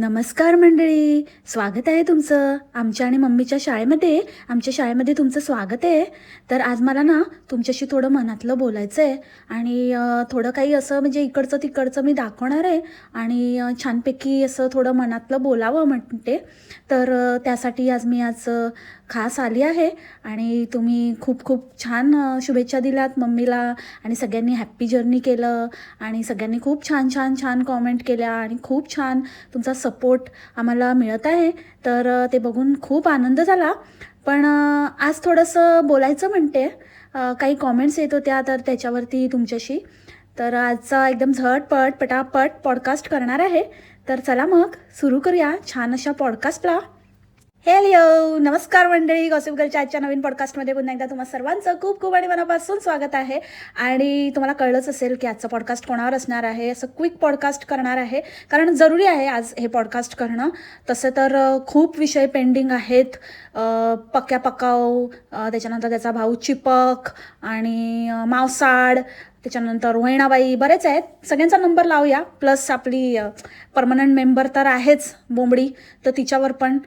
नमस्कार मंडळी, स्वागत आहे तुमचं आमच्या आणि मम्मीच्या शाळेमध्ये. आमच्या शाळेमध्ये तुमचं स्वागत आहे. तर आज मला ना तुमच्याशी थोडं मनातलं बोलायचं आहे आणि थोडं काही असं म्हणजे इकडचं तिकडचं मी दाखवणार आहे आणि छानपैकी असं थोडं मनातलं बोलावं म्हणते. तर त्यासाठी आज खास आली आहे आणि तुम्ही खूप खूप छान शुभेच्छा दिल्यात मम्मीला आणि सगळ्यांनी हॅप्पी जर्नी केलं आणि सगळ्यांनी खूप छान छान छान कॉमेंट केल्या आणि खूप छान तुमचा सपोर्ट आम्हाला मिळत आहे. तर ते बघून खूप आनंद झाला. पण आज थोडंसं बोलायचं म्हणते. काही कॉमेंट्स येत होत्या तर त्याच्यावरती तुमच्याशी. तर आजचा एकदम झटपट पटापट पॉडकास्ट करणार आहे. तर चला मग सुरू करूया छान अशा पॉडकास्टला. हॅलो, नमस्कार मंडळी, गॉसिप गर्लच्या आजच्या नवीन पॉडकास्टमध्ये पुन्हा एकदा तुम्हा सर्वांचं खूप खूप आणि मनापासून स्वागत आहे. आणि तुम्हाला कळलंच असेल की आजचं पॉडकास्ट कोणावर असणार आहे. असं क्विक पॉडकास्ट करणार आहे कारण जरुरी आहे आज हे पॉडकास्ट करणं. तसं तर खूप विषय पेंडिंग आहेत. पक्या पकाव, त्याच्यानंतर त्याचा भाऊ चिपक आणि मावसाड, त्याच्यानंतर वहिणाबाई, बरेच आहेत. सगळ्यांचा नंबर लावूया. प्लस आपली परमनंट मेंबर तर आहेच बोंबडी, तर तिच्यावर पण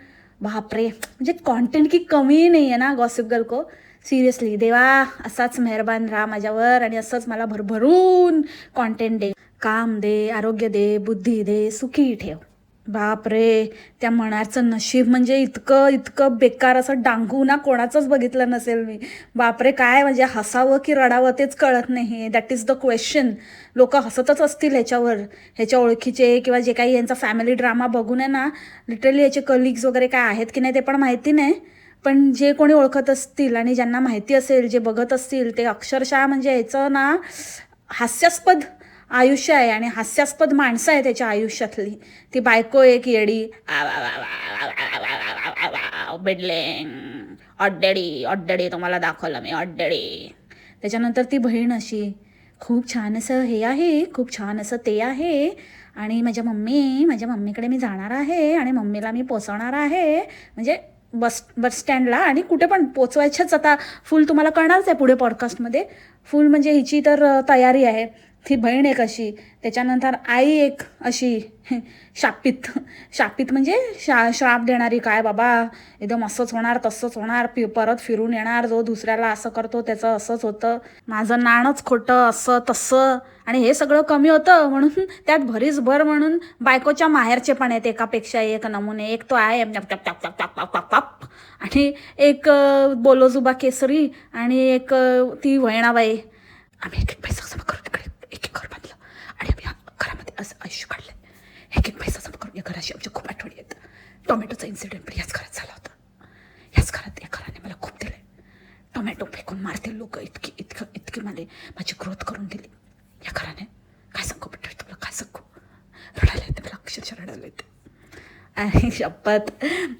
बापरे, म्हणजे कॉन्टेंट की कमी नाही आहे ना गॉसिप गर्ल को. सिरियसली देवा असाच मेहरबान राहा माझ्यावर आणि असंच मला भरभरून कॉन्टेंट दे, काम दे, आरोग्य दे, बुद्धी दे, सुखी ठेव. बापरे, त्या मनाचं नशीब म्हणजे इतकं इतकं बेकार असं डांगू ना कोणाचंच बघितलं नसेल मी. बापरे, काय म्हणजे हसावं की रडावं तेच कळत नाही. That is the question. लोक हसतच असतील ह्याच्यावर. ह्याच्या ओळखीचे किंवा जे काही यांचा फॅमिली ड्रामा बघून आहे ना, लिटरली याचे कलिग्स वगैरे काय आहेत की नाही ते पण माहिती नाही. पण जे कोणी ओळखत असतील आणि ज्यांना माहिती असेल, जे बघत असतील, ते अक्षरशः म्हणजे याचं ना हास्यास्पद आयुष्य आहे आणि हास्यास्पद माणसं आहे त्याच्या आयुष्यातली. ती बायको एक येडी, बिडलिंग, ऑड्डडी ऑड्डडी, तुम्हाला दाखवलं मी ऑड्डडी. त्याच्यानंतर ती बहीण अशी खूप छान असं हे आहे, खूप छान असं ते आहे आणि माझ्या मम्मीकडे मी जाणार आहे आणि मम्मीला मी पोचवणार आहे, म्हणजे बस स्टँडला आणि कुठे पण पोचवायच्याच. आता फुल तुम्हाला कळणारच आहे पुढे पॉडकास्टमध्ये. फुल म्हणजे हिची तर तयारी आहे. ती बहीण एक अशी, त्याच्यानंतर आई एक अशी शापित शापित म्हणजे श्राप देणारी. काय बाबा, एकदम असंच होणार तसंच होणार, परत फिरून येणार, जो दुसऱ्याला असं करतो त्याचं असंच होतं, माझं नाणच खोटं, असं तसं. आणि हे सगळं कमी होतं म्हणून त्यात भरीस भर म्हणून बायकोच्या माहेरचे पण आहेत एकापेक्षा एक नमुने. एक तो आहे आणि एक बोलोजुबा केसरी आणि एक ती वहिणाबाई. आम्ही एक एक पैसा जमा करून तिकडे एक एक घर बांधलं आणि आम्ही घरामध्ये असं आयुष्य काढलं. एक एक पैसा जमा करून या घराशी आमच्या खूप आठवणी आहेत. टोमॅटोचा इन्सिडेंट पण याच घरात झाला होता. याच घरात या घराने मला खूप दिले. टोमॅटो फेकून मारते लोक, इतकी माझी ग्रोथ करून दिली या घराने. काय सांगू बेटा तुला, काय सांगू, रडायला येते मला, अक्षरशः रडायला येते. आणि शपथ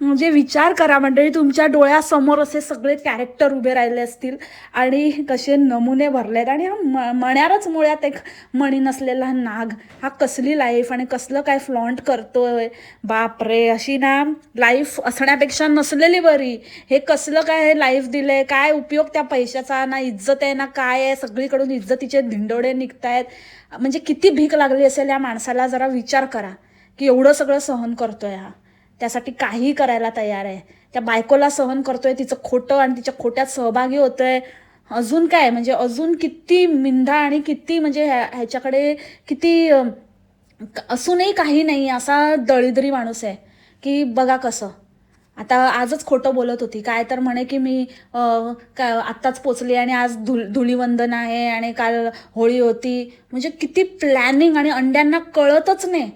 म्हणजे विचार करा मंडळी, तुमच्या डोळ्यासमोर असे सगळे कॅरेक्टर उभे राहिले असतील आणि कसे नमुने भरलेत. आणि हा मण्यारच मुळात एक मणी नसलेला नाग. हा कसली लाईफ आणि कसलं काय फ्लॉन्ट करतोय. बापरे, अशी ना लाईफ असण्यापेक्षा नसलेली बरी. हे कसलं काय लाईफ दिलंय, काय उपयोग त्या पैशाचा, ना इज्जत आहे ना काय आहे. सगळीकडून इज्जतीचे धिंडोडे निघतायत. म्हणजे किती भीक लागली असेल या माणसाला, जरा विचार करा की एवढं सगळं सहन करतोय हा. त्यासाठी काही करायला तयार आहे. त्या बायकोला सहन करतोय, तिचं खोटं आणि तिच्या खोट्यात सहभागी होतोय. अजून काय म्हणजे अजून किती मिंधा आणि किती म्हणजे ह्याच्याकडे किती असूनही काही नाही असा दळिद्री माणूस आहे की बघा कसं. आता आजच खोटं बोलत होती. काय तर म्हणे की मी आत्ताच पोचली आणि आज धुलीवंदन आहे आणि काल होळी होती. म्हणजे किती प्लॅनिंग. आणि अंड्यांना कळतच नाही.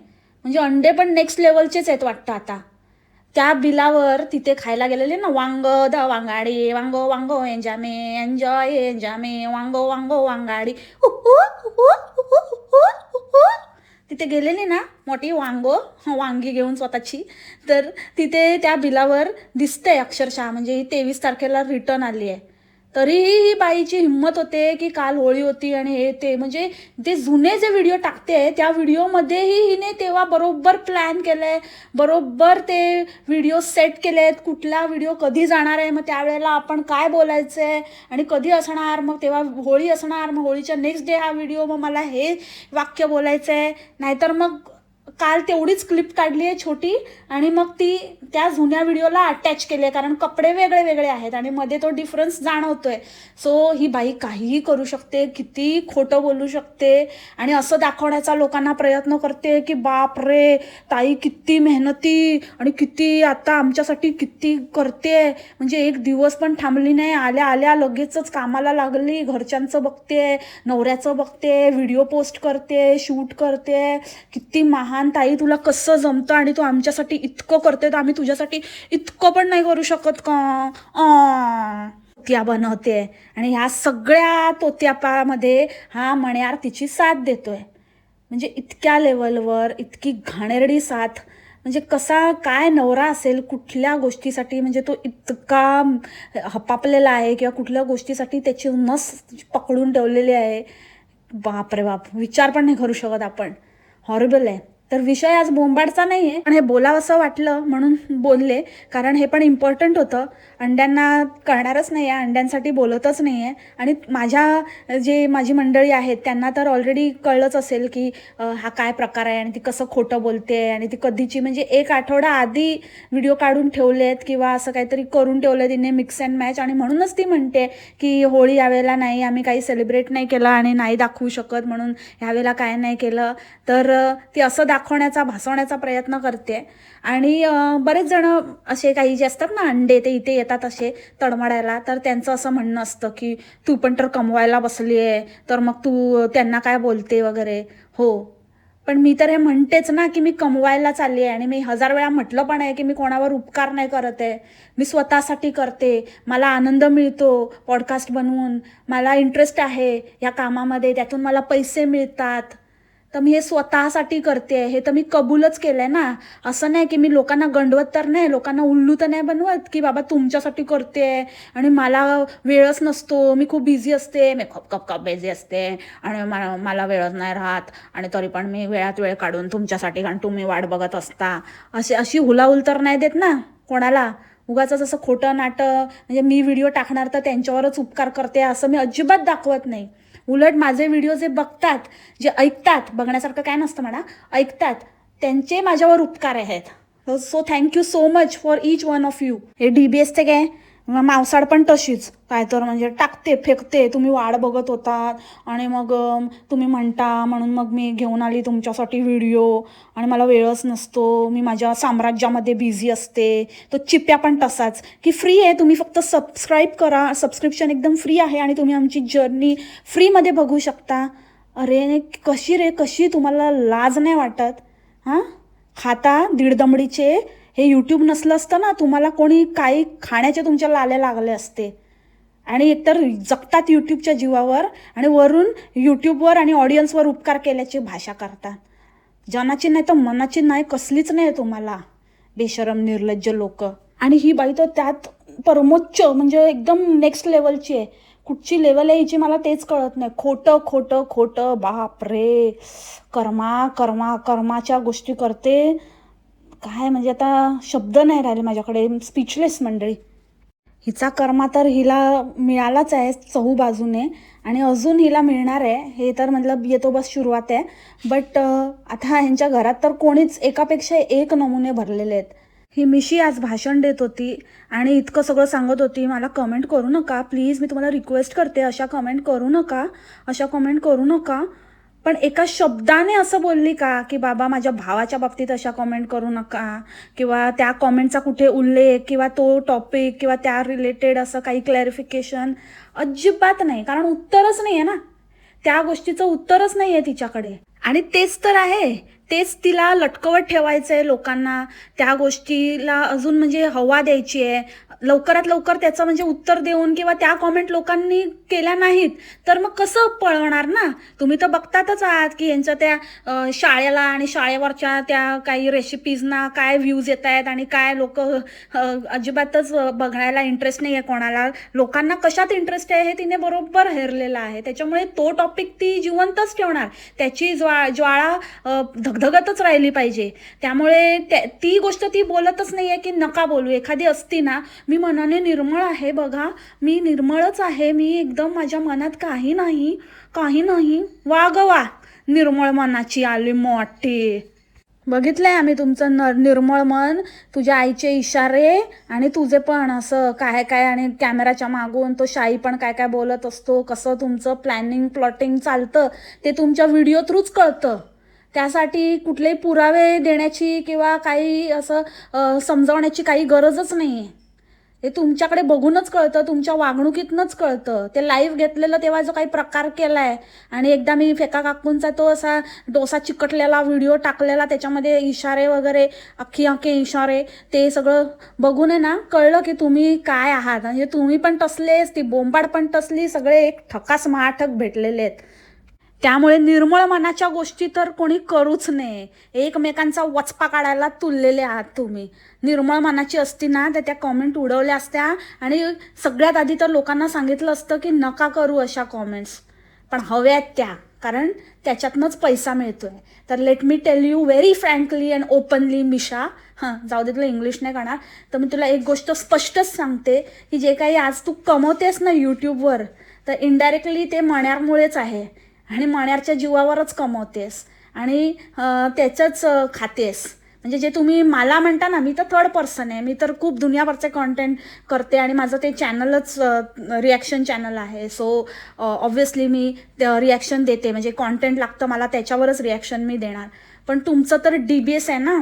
म्हणजे अंडे पण नेक्स्ट लेवलचेच आहेत वाटतं आता. त्या बिलावर तिथे खायला गेलेले ना, वांग द वांगाडी, वांगो वांगो एंजामे एन्जॉय एंजामे, वांगो वांगो वांगाडी, तिथे गेलेली ना मोठी वांगी घेऊन स्वतःची. तर तिथे त्या बिलावर दिसतंय अक्षरशः, म्हणजे ही 23 तारखेला रिटर्न आली आहे. तरीही ही बाईची हिंमत होते की काल होळी होती आणि हे ते. म्हणजे ते जुने जे व्हिडिओ टाकते त्या व्हिडिओमध्येही हिने तेव्हा बरोबर प्लॅन केलंय, बरोबर ते व्हिडिओ सेट केलेत. कुठला व्हिडिओ कधी जाणार आहे, मग त्यावेळेला आपण काय बोलायचं आहे आणि कधी असणार, मग तेव्हा होळी असणार, मग होळीच्या नेक्स्ट डे हा व्हिडिओ, मग मला हे वाक्य बोलायचं आहे, नाहीतर मग काल तेवढीच क्लिप काढली आहे छोटी आणि मग ती त्या जुन्या व्हिडिओला अटॅच केली आहे, कारण कपडे वेगळे वेगळे आहेत आणि मध्ये तो डिफरन्स जाणवतोय. सो ही बाई काहीही करू शकते, किती खोटं बोलू शकते आणि असं दाखवण्याचा लोकांना प्रयत्न करते की बाप रे ताई किती मेहनती आणि किती आता आमच्यासाठी किती करते, म्हणजे एक दिवस पण थांबली नाही, आल्या आल्या लगेचच कामाला लागली, घरच्यांचं बघते, नवऱ्याचं बघते, व्हिडिओ पोस्ट करते, शूट करते. किती महान ताई, तुला कसं जमतं आणि तू आमच्यासाठी इतकं करते, तर आम्ही तुझ्यासाठी इतकं पण नाही करू शकत का? तोत्या बनवते आणि ह्या सगळ्या तोत्यापामध्ये हा मण्यार तिची साथ देतोय. म्हणजे इतक्या लेवलवर इतकी घाणेरडी साथ, म्हणजे कसा काय नवरा असेल कुठल्या गोष्टीसाठी, म्हणजे तो इतका हपापलेला आहे किंवा कुठल्या गोष्टीसाठी त्याची नस पकडून ठेवलेली आहे. बाप रे बाप, विचार पण नाही करू शकत आपण. हॉरिबल आहे. तर विषय आज बोंबाडचा नाही आहे, पण हे बोलावंसं वाटलं म्हणून बोलले, कारण हे पण इम्पॉर्टंट होतं. अंड्यांना कळणारच नाही आहे, अंड्यांसाठी बोलतच नाही आहे. आणि माझी मंडळी आहेत त्यांना तर ऑलरेडी कळलंच असेल की हा काय प्रकार आहे आणि ती कसं खोटं बोलते आणि ती कधीची, म्हणजे 1 आठवडा आधी व्हिडिओ काढून ठेवलेत किंवा असं काहीतरी करून ठेवलं तिने मिक्स अँड मॅच, आणि म्हणूनच ती म्हणते की होळी यावेळेला नाही, आम्ही काही सेलिब्रेट नाही केलं आणि नाही दाखवू शकत म्हणून ह्यावेळेला काय नाही केलं. तर ती असं दाखवण्याचा भासवण्याचा प्रयत्न करते. आणि बरेच जण असे काही जे असतात ना अंडे, ते इथे येतात असे तडमडायला, तर त्यांचं असं म्हणणं असतं की तू पण तर कमवायला बसली आहे, तर मग तू त्यांना काय बोलते वगैरे. हो, पण मी तर हे म्हणतेच ना की मी कमवायला चालली आहे, आणि मी 1000 वेळा म्हटलं पण आहे की मी कोणावर उपकार नाही करत आहे, मी स्वतःसाठी करते. मला आनंद मिळतो पॉडकास्ट बनवून, मला इंटरेस्ट आहे या कामामध्ये, त्यातून मला पैसे मिळतात, तर मी हे स्वतःसाठी करते, हे तर मी कबूलच केलं आहे ना. असं नाही की मी लोकांना गंडवत तर नाही, लोकांना उल्लू तर नाही बनवत की बाबा तुमच्यासाठी करते आणि मला वेळच नसतो, मी खूप बिझी असते, मी खूप बिझी असते आणि मला वेळच नाही राहत, आणि तरी पण मी वेळात वेळ काढून तुमच्यासाठी, कारण तुम्ही वाट बघत असता, अशी हुलाहुल तर नाही देत ना कोणाला. उगाच असं खोटं नाटं, म्हणजे मी व्हिडिओ टाकणार तर त्यांच्यावरच उपकार करते असं मी अजिबात दाखवत नाही. उलट माझे व्हिडिओ जे बघतात, जे ऐकतात, बघण्यासारखं काय नसतं म्हणा, ऐकतात, त्यांचे माझ्यावर उपकार आहेत. So thank you so much for each one of you. हे DBS ते काय मावसाड पण तशीच काय तर म्हणजे टाकते फेकते, तुम्ही वाट बघत होतात आणि मग तुम्ही म्हणता म्हणून मग मी घेऊन आली तुमच्यासाठी व्हिडिओ, आणि मला वेळच नसतो, मी माझ्या साम्राज्यामध्ये बिझी असते. तो चिप्या पण तसाच की फ्री आहे, तुम्ही फक्त सबस्क्राईब करा, सबस्क्रिप्शन एकदम फ्री आहे आणि तुम्ही आमची जर्नी फ्रीमध्ये बघू शकता. अरे कशी तुम्हाला लाज नाही वाटत? हां, खाता दीड दमडीचे. हे यूट्यूब नसलं असतं ना, तुम्हाला कोणी काही खाण्याचे तुमच्या लाले लागले असते. आणि एकतर जगतात यूट्यूबच्या जीवावर आणि वरून यूट्यूबवर आणि ऑडियन्सवर उपकार केल्याची भाषा करतात. जनाची नाही तर मनाची नाही कसलीच नाही तुम्हाला, बेशरम निर्लज्ज लोक. आणि ही बाई तर त्यात परमोच्च, म्हणजे एकदम नेक्स्ट लेवलची आहे. कुठची लेवल आहे हिची मला तेच कळत नाही. खोटं खोटं खोटं, बाप रे, कर्माच्या गोष्टी करते. काय म्हणजे आता शब्द नाही राहिले माझ्याकडे, स्पीचलेस मंडळी. हिचा कर्मा तर हिला मिळालाच आहे चहूबाजूने, आणि अजून हिला मिळणार आहे, हे तर मतलब येतो बस सुरुवात आहे. बट आता ह्यांच्या घरात तर कोणीच एकापेक्षा एक नमुने भरलेले आहेत. ही मिशी आज भाषण देत होती आणि इतकं सगळं सांगत होती, मला कमेंट करू नका प्लीज, मी तुम्हाला रिक्वेस्ट करते, अशा कमेंट करू नका. पण एका शब्दाने असं बोलली का की बाबा माझ्या भावाच्या बाबतीत अशा कमेंट करू नका, किंवा त्या कमेंटचा कुठे उल्लेख किंवा तो टॉपिक किंवा त्या रिलेटेड असं काही क्लॅरिफिकेशन? अजिबात नाही, कारण उत्तरच नाही आहे ना, त्या गोष्टीचं उत्तरच नाही आहे तिच्याकडे. आणि तेच तर आहे, तेच तिला लटकवत ठेवायचं आहे लोकांना, त्या गोष्टीला अजून म्हणजे हवा द्यायची आहे, लवकरात लवकर त्याचं म्हणजे उत्तर देऊन, किंवा त्या कॉमेंट लोकांनी केल्या नाहीत तर मग कसं पळवणार ना. तुम्ही तर बघतातच आहात की यांच्या त्या शाळेला आणि शाळेवरच्या त्या काही रेसिपीजना काय व्ह्यूज येत आहेत, आणि काय लोक अजिबातच बघायला इंटरेस्ट नाही आहे कोणाला. लोकांना कशात इंटरेस्ट आहे हे तिने बरोबर हेरलेलं आहे, त्याच्यामुळे तो टॉपिक ती जिवंतच ठेवणार, त्याची ज्वाळा धगधगतच राहिली पाहिजे. त्यामुळे ती गोष्ट ती बोलतच नाही आहे की नका बोलू. एखादी असती ना, मी मनाने निर्मळ आहे बघा, मी निर्मळच आहे, मी एकदम माझ्या मनात काही नाही, वा ग वा, निर्मळ मनाची आली मोठी. बघितलंय आम्ही तुमचं निर्मळ मन, तुझ्या आईचे इशारे आणि तुझे पण असं काय काय, आणि कॅमेराच्या मागून तो शाई पण काय काय बोलत असतो, कसं तुमचं प्लॅनिंग प्लॉटिंग चालतं ते तुमच्या व्हिडिओ थ्रूच कळतं. त्यासाठी कुठलेही पुरावे देण्याची किंवा काही असं समजावण्याची काही गरजच नाही आहे. हे तुमच्याकडे बघूनच कळतं, तुमच्या वागणुकीतनंच कळतं. ते लाईव्ह घेतलेलं तेव्हा जो काही प्रकार केलाय, आणि एकदा मी फेका काकूंचा तो असा डोसा चिकटलेला व्हिडिओ टाकलेला, त्याच्यामध्ये इशारे वगैरे अख्खी अख्खे इशारे, ते सगळं बघून आहे ना कळलं की तुम्ही काय आहात. म्हणजे तुम्ही पण टसलेच, ती बोंबाड पण टसली, सगळे एक ठकास महाठक भेटलेले आहेत. त्यामुळे निर्मळ मनाच्या गोष्टी तर कोणी करूच नये. एकमेकांचा वचपा काढायला तुललेले आहात तुम्ही. निर्मळ मनाची असती ना तर त्या कॉमेंट उडवल्या असत्या, आणि सगळ्यात आधी तर लोकांना सांगितलं असतं की नका करू अशा कॉमेंट्स. पण हव्यात त्या, कारण त्याच्यातनंच पैसा मिळतोय. तर let me tell you very frankly and openly Misha, जाऊ दे तुला इंग्लिश नाही करणार, तर मी तुला एक गोष्ट स्पष्टच सांगते की जे काही आज तू कमवतेस ना यूट्यूबवर, तर इनडायरेक्टली ते मण्यारमुळेच आहे, आणि मण्यारच्या जीवावरच कमवतेस, आणि त्याचंच खातेस. म्हणजे जे तुम्ही मला म्हणता ना, मी तर थर्ड पर्सन आहे, मी तर खूप दुनियाभरचे कॉन्टेंट करते, आणि माझं ते चॅनलच रिॲक्शन चॅनल आहे. सो ऑब्व्हियसली मी रिॲक्शन देते, म्हणजे कॉन्टेंट लागतं मला, त्याच्यावरच रिॲक्शन मी देणार. पण तुमचं तर DBS आहे ना,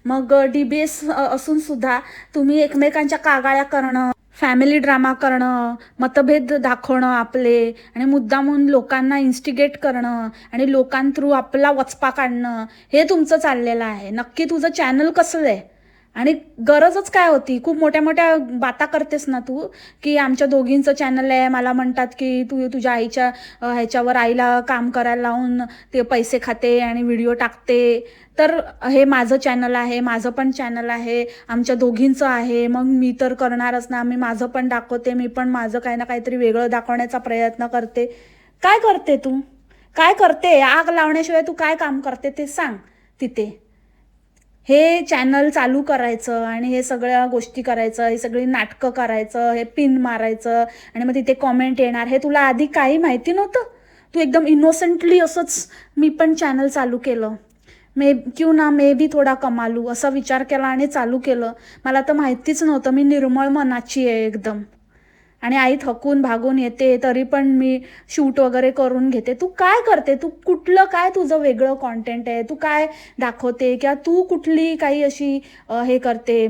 मग DBS असूनसुद्धा तुम्ही एकमेकांच्या कागाळ्या करणं, फॅमिली ड्रामा करणं, मतभेद दाखवणं आपले, आणि मुद्दामून लोकांना इन्स्टिगेट करणं आणि लोकांथ्रू आपला वचपा काढणं, हे तुमचं चाललेलं आहे. नक्की तुझं चॅनल कसलं आहे, आणि गरजच काय होती? खूप मोठ्या मोठ्या बाता करतेस ना तू, की आमच्या दोघींचं चॅनल आहे, मला म्हणतात की तू तुझ्या आईच्या ह्याच्यावर आईला काम करायला लावून ते पैसे खाते आणि व्हिडिओ टाकते. तर हे माझं चॅनल आहे, माझं पण चॅनल आहे, आमच्या दोघींचं आहे, मग मी तर करणारच ना, मी माझं पण दाखवते, मी पण माझं काही ना काहीतरी वेगळं दाखवण्याचा प्रयत्न करते. काय करते तू? काय करते? आग लावण्याशिवाय तू काय काम करते ते सांग तिथे. हे चॅनल चालू करायचं आणि हे सगळ्या गोष्टी करायचं, हे सगळी नाटकं करायचं, हे पिन मारायचं, आणि मग तिथे कॉमेंट येणार, हे तुला आधी काही माहिती नव्हतं? तू एकदम इनोसंटली असंच मी पण चॅनल चालू केलं, क्यों ना मे बी थोडा कमालू, असा विचार केला आणि चालू केलं. मला तर माहितीच नव्हतं. मी निर्मळ मनाची आहे एकदम, आणि आई थकून भागून येते तरी पण मी शूट वगैरे करून घेते. तू काय करते? तू कुठलं काय तुझं वेगळं कॉन्टेंट आहे? तू काय दाखवते? किंवा तू कुठली काही अशी हे करते,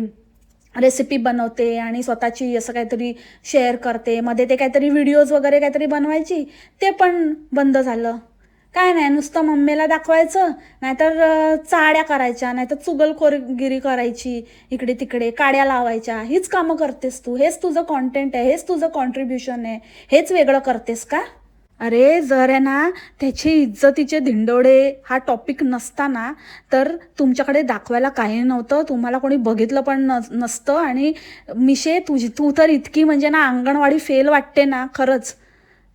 रेसिपी बनवते आणि स्वतःची असं काहीतरी शेअर करते? मध्ये ते काहीतरी व्हिडिओज वगैरे काहीतरी बनवायची, ते पण बंद झालं. काय नाही, नुसतं मम्मीला दाखवायचं, नाहीतर चाड्या करायच्या, नाहीतर चुगलखोरगिरी करायची, इकडे तिकडे काड्या लावायच्या, हीच कामं करतेस तू? हेच तुझं कॉन्टेंट आहे? हेच तुझं कॉन्ट्रीब्युशन आहे? हेच वेगळं करतेस का? अरे जर आहे ना त्याची इज्जतीचे धिंडोडे हा टॉपिक नसताना, तर तुमच्याकडे दाखवायला काही नव्हतं, तुम्हाला कोणी बघितलं पण नसतं. आणि मिशे तू तर इतकी म्हणजे ना अंगणवाडी फेल वाटते ना खरंच.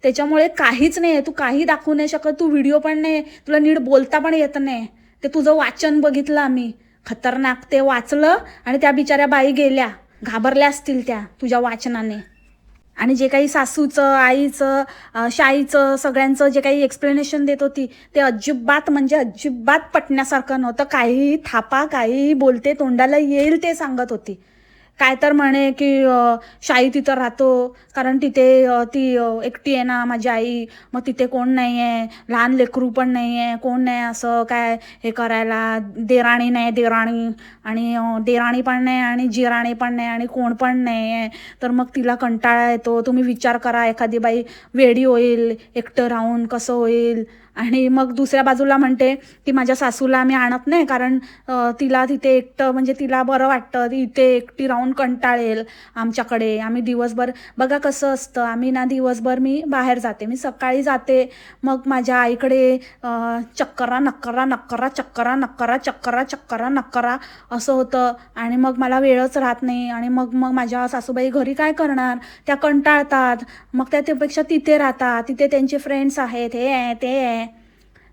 त्याच्यामुळे काहीच नाही आहे, तू काही दाखवू नाही शकत, तू व्हिडिओ पण नाही, तुला नीट बोलता पण येत नाही. ते तुझं वाचन बघितलं आम्ही, खतरनाक. ते वाचलं आणि त्या बिचाऱ्या बाई गेल्या, घाबरल्या असतील त्या तुझ्या वाचनाने. आणि जे काही सासूचं, आईचं, शाईचं, सगळ्यांचं जे काही एक्सप्लेनेशन देत होती, ते अजिबात म्हणजे अजिबात पटण्यासारखं नव्हतं. काहीही थापा, काहीही बोलते, तोंडाला येईल ते सांगत होती. काय तर म्हणे की शाई तिथं राहतो, कारण तिथे ती एकटी आहे ना माझी आई, मग तिथे कोण नाही आहे, लहान लेकरू पण नाही आहे, कोण नाही असं काय हे करायला, देराणी नाही, देराणी, आणि देराणी पण नाही आणि जिराणी पण नाही आणि कोण पण नाही आहे. तर मग तिला कंटाळा येतो. तुम्ही विचार करा, एखादी बाई वेडी होईल एकटं राहून, कसं होईल? आणि मग दुसऱ्या बाजूला म्हणते की माझ्या सासूला आम्ही आणत नाही, कारण तिला तिथे एकटं म्हणजे तिला बरं वाटतं, ती इथे एकटी राहून कंटाळेल आमच्याकडे. आम्ही दिवसभर, बघा कसं असतं, आम्ही ना दिवसभर मी बाहेर जाते, मी सकाळी जाते, मग माझ्या आईकडे चक्करा नक्करा नक्करा चक्करा नक्करा चक्करा चक्करा नक्करा असं होतं, आणि मग मला वेळच राहत नाही. आणि मग मग माझ्या सासूबाई घरी काय करणार, त्या कंटाळतात, मग त्यापेक्षा तिथे राहतात, तिथे त्यांचे फ्रेंड्स आहेत, हे आहे ते आहे.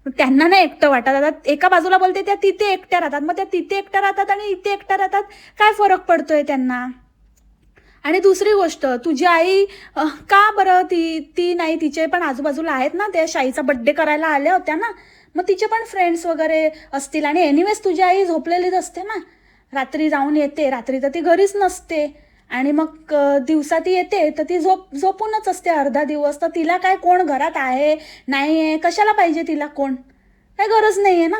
त्यांना नाही एकटं वाटत. आता एका बाजूला बोलते त्या तिथे एकट्या राहतात, मग त्या तिथे एकट्या राहतात आणि इथे एकट्या राहतात, काय फरक पडतोय त्यांना? आणि दुसरी गोष्ट, तुझी आई का बरं ती ती नाही, तिचे पण आजूबाजूला आहेत ना, त्या शाईचा बड्डे करायला आल्या होत्या ना, मग तिचे पण फ्रेंड्स वगैरे असतील. आणि एनिवेज तुझी आई झोपलेलीच असते ना, रात्री जाऊन येते, रात्री तर ती घरीच नसते. आणि मग दिवसा ती येते तर ती झोपूनच असते अर्धा दिवस. तर तिला काय कोण घरात आहे नाही आहे, कशाला पाहिजे तिला कोण, काय गरज नाही आहे ना.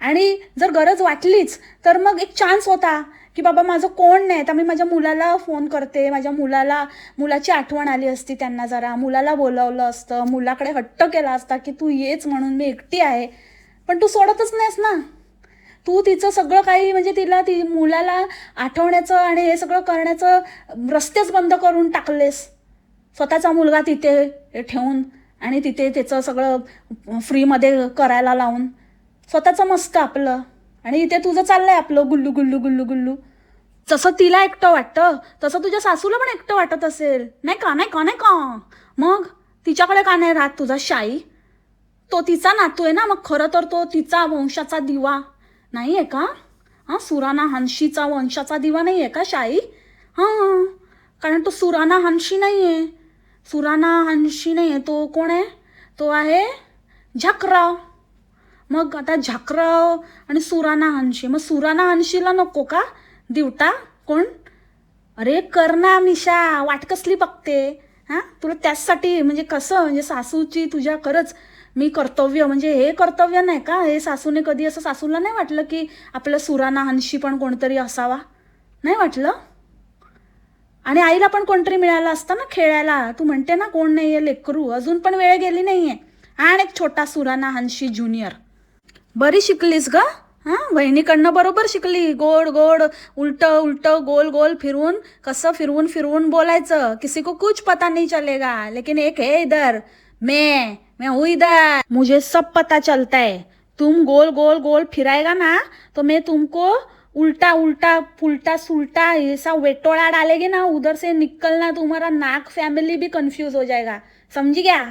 आणि जर गरज वाटलीच तर मग एक चान्स होता की बाबा माझं कोण नाही, तर मी माझ्या मुलाला फोन करते, माझ्या मुलाची आठवण आली असती त्यांना, जरा मुलाला बोलावलं असतं, मुलाकडे हट्ट केला असता की तू येच म्हणून, मी एकटी आहे. पण तू सोडतच नाहीस ना. तू तिचं सगळं काही म्हणजे ती मुलाला आठवण्याचं आणि हे सगळं करण्याचं रस्तेच बंद करून टाकलेस. स्वतःचा मुलगा तिथे ठेवून आणि तिथे त्याचं सगळं फ्रीमध्ये करायला लावून, स्वतःचं मस्त आपलं, आणि इथे तुझं चाललंय आपलं गुल्लू गुल्लू गुल्लू गुल्लू. जसं तिला एकटं वाटतं तसं तुझ्या सासूला पण एकटं वाटत असेल, नाही का, नाही का, नाही का. मग तिच्याकडे का नाही राहत तुझा शाई? तो तिचा नातू आहे ना, मग खरं तर तो तिचा वंशाचा दिवा नाही आहे का? हां, सुराणा हंशीचा वंशाचा दिवा नाही आहे का शाई? हां, कारण तो सुराणा हंशी नाही आहे. सुराणा हंशी नाही आहे, तो कोण आहे? तो आहे झाकराव. मग आता झाकराव आणि सुराणा हंशी, मग सुराणा हंशीला नको का दिवटा कोण? अरे कर ना मिशा, वाट कसली बघते? हां, तुला त्याचसाठी म्हणजे कसं, म्हणजे सासूची तुझ्या खरंच मी कर्तव्य, म्हणजे हे कर्तव्य नाही का हे सासूने कधी असं सासूला नाही वाटलं की आपलं सुराणा हंशी पण कोणतरी असावा? नाही वाटलं? आणि आईला पण कोणतरी मिळालं असतं ना खेळायला. तू म्हणते ना कोण नाही आहे लेकरू, अजून पण वेळ गेली नाही आहे. आणि एक छोटा सुराणा हंशी ज्युनियर. बरी शिकलीस ग. हां, वहिनीकडनं बरोबर शिकली. गोड गोड उलट उलट गोल गोल फिरवून, कसं फिरवून फिरवून बोलायचं. किसी को कुछ पता नहीं चलेगा, लेकिन एक है इधर, मैं हूँ इधर, मुझे सब पता चलता है. तुम गोल गोल गोल फिराएगा ना तो मैं तुमको उल्टा उल्टा पुल्टा सुल्टा ऐसा वेटोड़ा डालेगी ना, उधर से निकलना तुम्हारा नाक फॅमिली भी कन्फ्यूज हो जाएगा. समजी गया?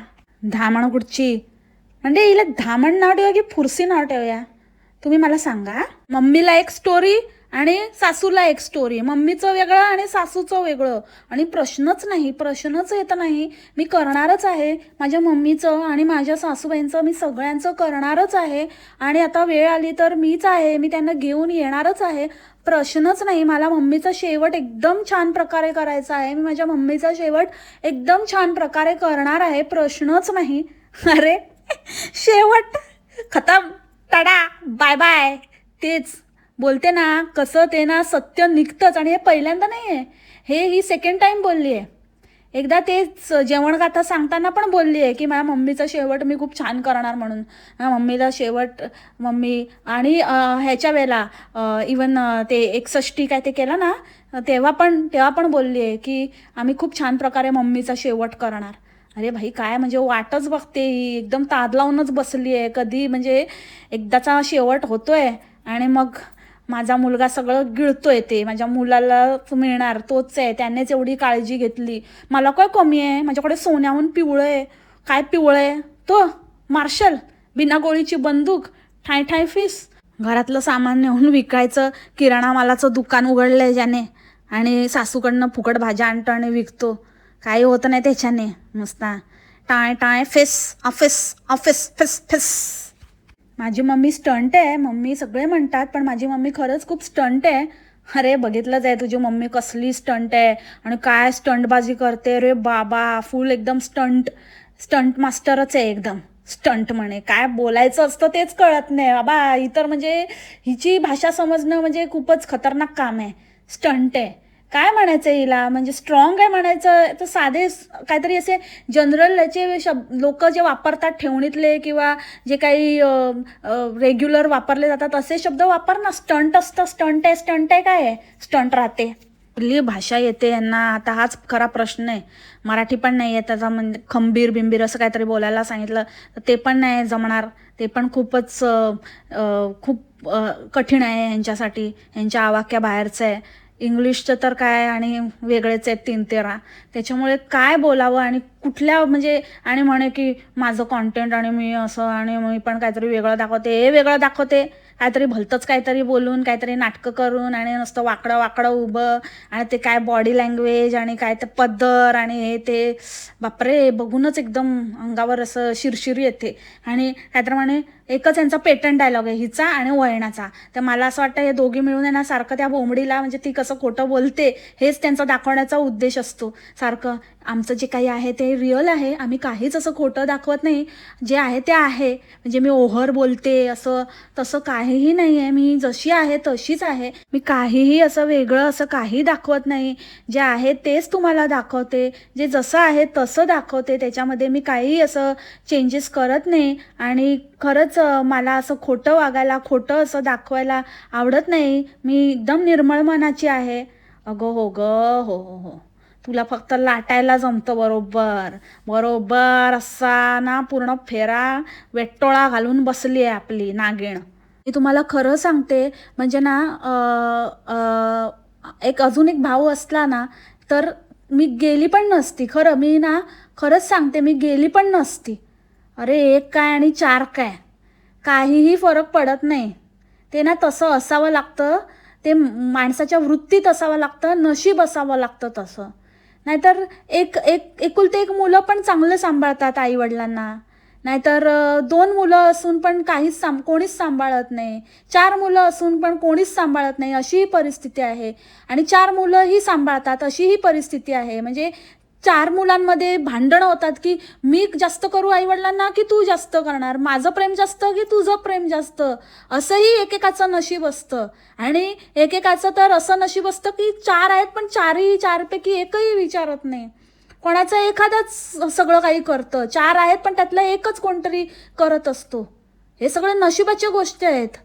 धामण कुठची म्हणजे हिला धामण नाव ठेवा की फुरसी नाव ठेवूया? तुम्ही मला सांगा. मम्मीला एक स्टोरी आणि सासूला एक स्टोरी, मम्मीचं वेगळं आणि सासूचं वेगळं. आणि प्रश्नच येत नाही. मी करणारच आहे माझ्या मम्मीचं आणि माझ्या सासूबाईंचं, मी सगळ्यांचं करणारच आहे. आणि आता वेळ आली तर मीच आहे, मी त्यांना घेऊन येणारच आहे. प्रश्नच नाही. मला मम्मीचा शेवट एकदम छान प्रकारे करायचा आहे. मी माझ्या मम्मीचा शेवट एकदम छान प्रकारे करणार आहे. प्रश्नच नाही. अरे शेवट खतम, टाडा, बाय बाय. तेच बोलते ना, कसं ते ना सत्य निघतंच. आणि हे पहिल्यांदा नाही आहे, ही सेकंड टाइम बोलली आहे. एकदा तेच जेवणगाथा सांगताना पण बोलली आहे की माझ्या मम्मीचा शेवट मी खूप छान करणार म्हणून. मम्मीला शेवट मम्मी आणि ह्याच्या वेळेला इवन ते 61 काय ते केलं ना, तेव्हा पण बोलली आहे की आम्ही खूप छान प्रकारे मम्मीचा शेवट करणार. अरे भाई, काय म्हणजे वाटच बघते ही, एकदम ताद लावूनच बसली आहे. कधी म्हणजे एकदाचा शेवट होतोय आणि मग माझा मुलगा सगळं गिळतोय, ते माझ्या मुलालाच मिळणार, तोच आहे, त्यानेच एवढी काळजी घेतली. मला काय कमी आहे? माझ्याकडे सोन्याहून पिवळं आहे. काय पिवळं आहे? तो मार्शल, बिना गोळीची बंदूक, ठाय ठाय फीस. घरातलं सामान नेऊन विकायचं, किराणा मालाचं दुकान उघडलंय ज्याने, आणि सासूकडनं फुकट भाज्या आणतो आणि विकतो. काही होत नाही त्याच्याने. नुसता tie tie face, office office face face. माझी मम्मी स्टंट आहे, मम्मी सगळे म्हणतात, पण माझी मम्मी खरंच खूप स्टंट आहे. अरे बघितलंच आहे तुझी मम्मी कसली स्टंट आहे आणि काय स्टंटबाजी करते रे बाबा. फुल एकदम स्टंट मास्टरच आहे एकदम. स्टंट म्हणे काय बोलायचं असतं तेच कळत नाही बाबा. इतर म्हणजे हिची भाषा समजणं म्हणजे खूपच खतरनाक काम आहे. स्टंट आहे काय म्हणायचं हिला, म्हणजे स्ट्रॉंग आहे म्हणायचं तर साधे काहीतरी असे जनरल याचे लोक जे वापरतात ठेवणीतले किंवा जे काही रेग्युलर वापरले जातात असे शब्द वापर ना. स्टंट असतं, स्टंट आहे काय आहे? स्टंट राहते. कुठली भाषा येते यांना? आता हाच खरा प्रश्न आहे. मराठी पण नाही आहे त्याचा, म्हणजे खंबीर बिंबीर असं काहीतरी बोलायला सांगितलं तर ते पण नाही जमणार. ते पण खूपच खूप कठीण आहे ह्यांच्यासाठी. ह्यांच्या आवाक्या बाहेरचं आहे. इंग्लिशचं तर काय आणि वेगळेच आहेत 3-13. त्याच्यामुळे काय बोलावं आणि कुठल्या म्हणजे, आणि म्हणे की माझं कॉन्टेंट आणि मी असं आणि मी पण काहीतरी वेगळं दाखवते. हे वेगळं दाखवते काहीतरी भलतंच काहीतरी बोलून, काहीतरी नाटकं करून आणि नुसतं वाकडं वाकडं उभं आणि ते काय बॉडी लँग्वेज आणि काय ते पद्धर आणि हे ते, बापरे, बघूनच एकदम अंगावर असं शिरशिरी येते. आणि काहीतरी म्हणे एकच यांचा पेटंट डायलॉग आहे, हिचा आणि वळणाचा. तर मला असं वाटतं हे दोघी मिळून आहे ना सारखं त्या बोंबडीला, म्हणजे ती कसं खोटं बोलते हेच त्यांचा दाखवण्याचा उद्देश असतो. सारखं आमचं जे काही आहे ते रिअल आहे, आम्ही काहीच असं खोटं दाखवत नाही, जे आहे ते आहे. म्हणजे मी ओव्हर बोलते असं तसं काहीही नाही आहे, मी जशी आहे तशीच आहे. मी काहीही असं वेगळं असं काही दाखवत नाही, जे आहे तेच तुम्हाला दाखवते, जे जसं आहे तसं दाखवते, त्याच्यामध्ये मी काही असं चेंजेस करत नाही. आणि खरंच मला असं खोटं वागायला, खोटं असं दाखवायला आवडत नाही. मी एकदम निर्मळ मनाची आहे. अगं हो ग, हो हो हो, तुला फक्त लाटायला जमतं. बरोबर बरोबर असा ना पूर्ण फेरा वेट्टोळा घालून बसली आहे आपली नागिण. मी तुम्हाला खरं सांगते, म्हणजे ना एक अजून एक भाऊ असला ना तर मी गेली पण नसती. खरं मी ना खरंच सांगते, मी गेली पण नसती. अरे एक काय आणि चार काय, काहीही फरक पडत नाही. ते ना तसं असावं लागतं, ते माणसाच्या वृत्तीत असावं लागतं, नशीब असावं लागतं तसं. नाहीतर एक एक एकुलते एक मुलं पण चांगलं सांभाळतात आईवडिलांना. नाहीतर दोन मुलं असून पण कोणीच सांभाळत नाही. चार मुलं असून पण कोणीच सांभाळत नाही, अशी ही परिस्थिती आहे. आणि चार मुलंही सांभाळतात अशी ही परिस्थिती आहे. म्हणजे चार मुलांमध्ये भांडणं होतात की मी जास्त करू आईवडिलांना की तू जास्त करणार, माझं प्रेम जास्त की तुझं प्रेम जास्त, असंही एकेकाचं नशीब असतं. आणि एकेकाचं तर असं नशीब असतं की चार आहेत पण चारपैकी एकही विचारत नाही. कोणाचं एखादाच सगळं काही करतं. चार आहेत पण त्यातलं एकच कोणतरी करत असतो. हे सगळे नशिबाच्या गोष्टी आहेत.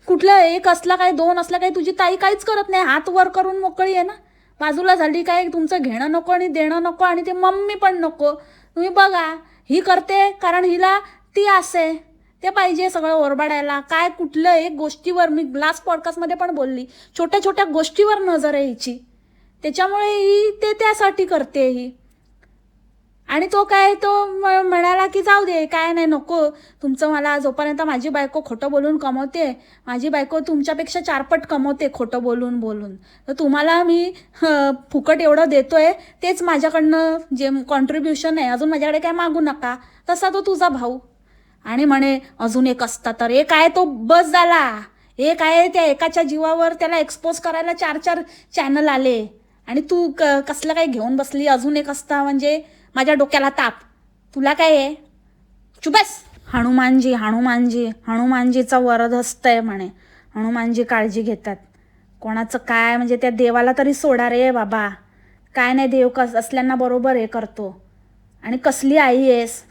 कुठलं एक असला काय, दोन असला काय, तुझी ताई काहीच करत नाही, हात वर करून मोकळी आहे ना, बाजूला झाली काय, तुमचं घेणं नको आणि देणं नको आणि ते मम्मी पण नको. तुम्ही बघा, ही करते कारण हिला ती असे ते पाहिजे सगळं ओरबाडायला. काय कुठलं एक गोष्टीवर, मी लास्ट पॉडकास्टमध्ये पण बोलली, छोट्या छोट्या गोष्टीवर नजर आहे हिची. त्याच्यामुळे ही ते त्यासाठी करते ही. आणि तो काय, तो म्हणाला की जाऊ दे, काय नाही, नको तुमचं मला, जोपर्यंत माझी बायको खोटं बोलून कमवते, माझी बायको तुमच्यापेक्षा चारपट कमवते खोटं बोलून बोलून, तर तुम्हाला मी फुकट एवढं देतोय, तेच माझ्याकडनं जे कॉन्ट्रीब्युशन आहे, अजून माझ्याकडे काय मागू नका. तसा तो तुझा भाऊ. आणि म्हणे अजून एक असता तर, एक आहे तो बस झाला. एक आहे त्या एकाच्या जीवावर त्याला एक्सपोज करायला चार चार चॅनल आले आणि तू कसलं काय घेऊन बसली. अजून एक असता म्हणजे माझ्या डोक्याला ताप. तुला काय आहे, चुबस. हनुमानजीचा वरद हस्तय म्हणे. हनुमानजी काळजी घेतात. कोणाचं काय म्हणजे त्या देवाला तरी सोडा रे बाबा. काय नाही, देव असल्यांना बरोबर हे करतो. आणि कसली आई आहेस,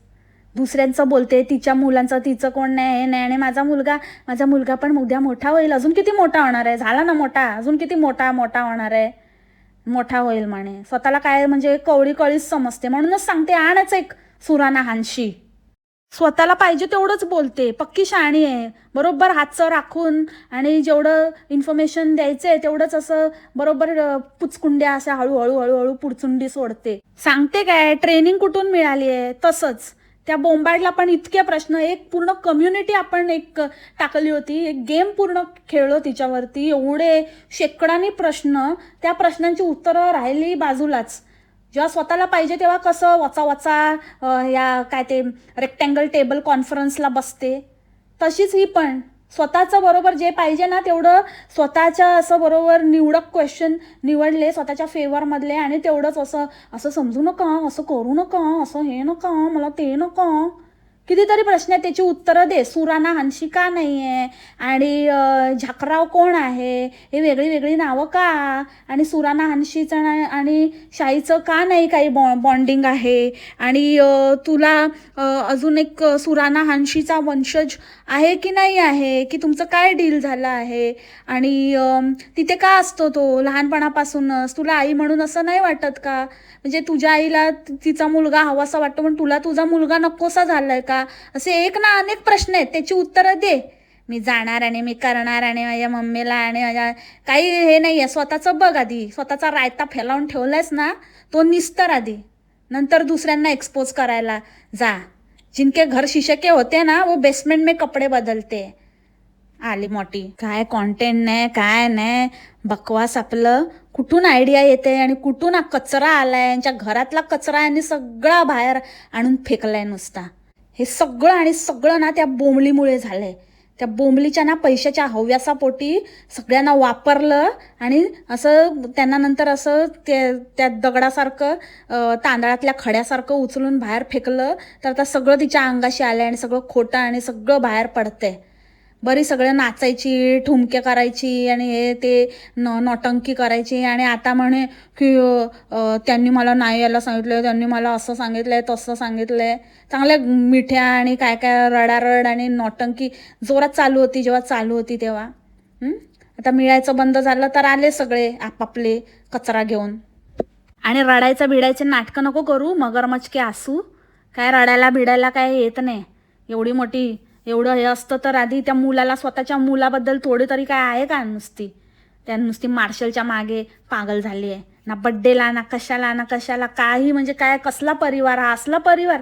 दुसऱ्यांचं बोलते, तिच्या मुलांचं, तिचं कोण नाही, हे नाही. आणि माझा मुलगा पण उद्या मोठा होईल. अजून किती मोठा होणार आहे, झाला ना मोठा, अजून किती मोठा होणार आहे, मोठा होईल म्हणे. स्वतःला काय म्हणजे कळीच समजते. म्हणूनच सांगते, आणच एक सुराना हानशी. स्वतःला पाहिजे तेवढंच बोलते, पक्की शहाणी आहे. बरोबर हातचं राखून आणि जेवढं इन्फॉर्मेशन द्यायचंय तेवढंच असं बरोबर पुचकुंड्या अशा हळूहळू पुडचुंडी सोडते. सांगते काय, ट्रेनिंग कुठून मिळाली आहे. तसंच त्या बोंबाडला पण इतके प्रश्न, एक पूर्ण कम्युनिटी आपण एक टाकली होती, एक गेम पूर्ण खेळलो तिच्यावरती. एवढे शेकडानी प्रश्न, त्या प्रश्नांची उत्तरं राहिली बाजूलाच. जेव्हा स्वतःला पाहिजे तेव्हा कसं वचा या काय ते रेक्टँगल टेबल कॉन्फरन्सला बसते, तशीच ही पण स्वतःचं बरोबर जे पाहिजे ना तेवढं स्वतःच्या असं बरोबर निवडक क्वेश्चन निवडले स्वतःच्या फेवरमधले. आणि तेवढंच असं समजू नका, असं करू नका, असं हे नका, मला ते नका. कितीतरी प्रश्न आहेत, त्याची उत्तरं दे. सुराना हानशी का नाही आहे, आणि झाकराव कोण आहे, हे वेगळी वेगळी नावं का, आणि सुराना हानशीचं आणि शाहीचं का नाही काही बॉन्डिंग आहे, आणि तुला अजून एक सुराना हानशीचा वंशज आहे की नाही आहे, की तुमचं काय डील झालं आहे, आणि तिथे का असतो तो लहानपणापासूनच, तुला आई म्हणून असं नाही वाटत का, म्हणजे तुझ्या आईला तिचा मुलगा हवासा वाटतो पण तुला तुझा मुलगा नकोसा झालाय का. असे एक ना अनेक प्रश्न आहेत, त्याची उत्तरं दे. मी जाणार आणि मी करणार आणि माझ्या मम्मीला आणि माझ्या काही हे नाही आहे. स्वतःचं बघ आधी, स्वतःचा रायता फैलावून ठेवलायस ना तो निस्तर आधी, नंतर दुसऱ्यांना एक्सपोज करायला जा. जिनके घर शीशे के होते ना वो बेसमेंट में कपडे बदलते. आली मोठी काय कॉन्टेंट नाही काय नाही बकवास आपलं. कुठून आयडिया येते आणि कुठून हा कचरा आलाय, यांच्या घरातला कचरा यांनी सगळा बाहेर आणून फेकलाय नुसता. हे सगळं आणि सगळं ना त्या बोंबलीमुळे झालंय. त्या बोंबलीच्या ना पैशाच्या हव्यासापोटी सगळ्यांना वापरलं आणि असं त्यांना नंतर असं त्या दगडासारखं तांदळातल्या खड्यासारखं उचलून बाहेर फेकलं तर आता सगळं तिच्या अंगाशी आलंय आणि सगळं खोटं आणि सगळं बाहेर पडतंय. बरी सगळं नाचायची, ठुमके करायची आणि हे ते नौटंकी करायची आणि आता म्हणे की त्यांनी मला नाही यायला सांगितलं, त्यांनी मला असं सांगितलंय तसं सांगितलंय. चांगल्या मिठ्या आणि काय काय रडारड आणि नौटंकी जोरात चालू होती जेव्हा चालू होती तेव्हा. आता मिळायचं बंद झालं तर आले सगळे आपापले कचरा घेऊन. आणि रडायचं बिडायचे नाटकं नको करू, मगरमच्छ के आसू. काय रडायला बिडायला काय येत नाही. एवढी मोठी एवढं हे असतं तर आधी त्या मुलाला, स्वतःच्या मुलाबद्दल थोडी तरी काय आहे का नुसती. त्या नुसती मार्शलच्या मागे पागल झाली आहे. ना बड्डेला ना कशाला काही, म्हणजे काय कसला परिवार हा, असला परिवार.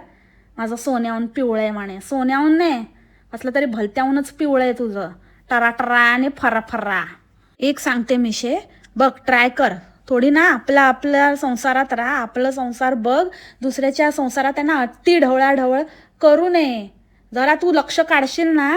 माझं सोन्याहून पिवळं आहे म्हणे, सोन्याहून नाही असलं तरी भलत्याहूनच पिवळं आहे तुझं, टरा आणि फरा. एक सांगते मिशे, बघ ट्राय कर थोडी ना आपल्या संसारात राहा, आपलं संसार बघ. दुसऱ्याच्या संसारात त्यांना अट्टी ढवळाढवळ करू नये. जरा तू लक्ष काढशील ना,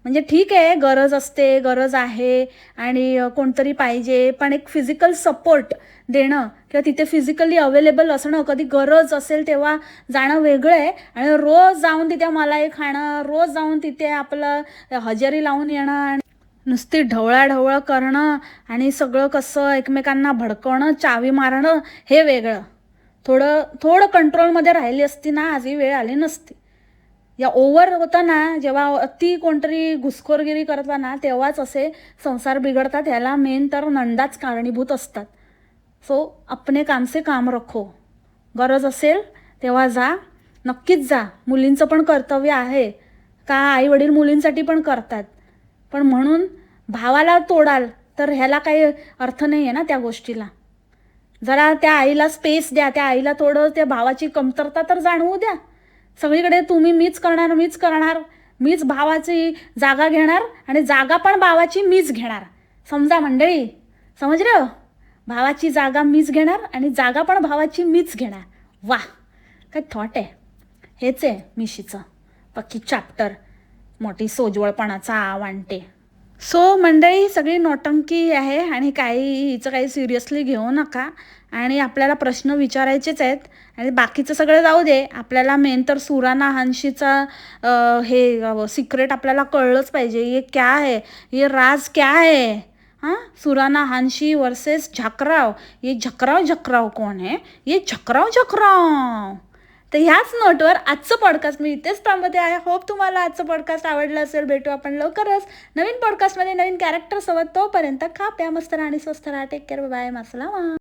म्हणजे ठीक आहे गरज असते, गरज आहे आणि कोणतरी पाहिजे, पण एक फिजिकल सपोर्ट देणं किंवा तिथे फिजिकली अवेलेबल असणं, कधी गरज असेल तेव्हा जाणं वेगळं आहे. आणि रोज जाऊन तिथे मलाई खाणं, रोज जाऊन तिथे आपलं हजेरी लावून येणं आणि नुसती ढवळाढवळ करणं आणि सगळं कसं एकमेकांना भडकवणं, चावी मारणं, हे वेगळं. थोडं कंट्रोलमध्ये राहिली असती ना आज ही वेळ आली नसती. या ओव्हर होतं ना, जेव्हा अति कोणतरी घुसखोरगिरी करता ना तेव्हाच असे संसार बिघडतात. ह्याला मेन तर नंदाच कारणीभूत असतात. सो अपने काम से काम रखो. गरज असेल तेव्हा जा, नक्कीच जा. मुलींचं पण कर्तव्य आहे का, आई वडील मुलींसाठी पण करतात. पण म्हणून भावाला तोडाल तर ह्याला काही अर्थ नाही आहे ना त्या गोष्टीला. जरा त्या आईला स्पेस द्या, त्या आईला थोडं त्या भावाची कमतरता तर जाणवू द्या. सगळीकडे तुम्ही मीच करणार, मीच भावाची जागा घेणार आणि जागा पण भावाची मीच घेणार. समजा मंडळी, समजलं? भावाची जागा मीच घेणार आणि जागा पण भावाची मीच घेणार. वा, काय थॉट आहे. हेच आहे मिशीचं पक्की चॅप्टर, मोठी सोजवळपणाचा वाणते. सो मंडळी, सगळी नौटंकी आहे आणि हिचं काही सिरियसली घेऊ नका. आणि आपल्याला प्रश्न विचारायचेच आहेत आणि बाकीचं सगळं जाऊ दे. आपल्याला मेन तर सुराना हंशीचा हे सिक्रेट आपल्याला कळलंच पाहिजे. ये क्या है, ये राज क्या है. हां, सुराना हंशी वर्सेस झकराव. ये झकराव कोण आहे, ये झकराव. तर ह्याच नोटवर आजचं पॉडकास्ट मी इथेच थांबते. आय होप तुम्हाला आजचं पॉडकास्ट आवडलं असेल. भेटू आपण लवकरच नवीन पॉडकास्टमध्ये नवीन कॅरेक्टरसोबत. तोपर्यंत खा प्या मस्त राहा आणि स्वस्त राहा. Take care, bye, मासलामा.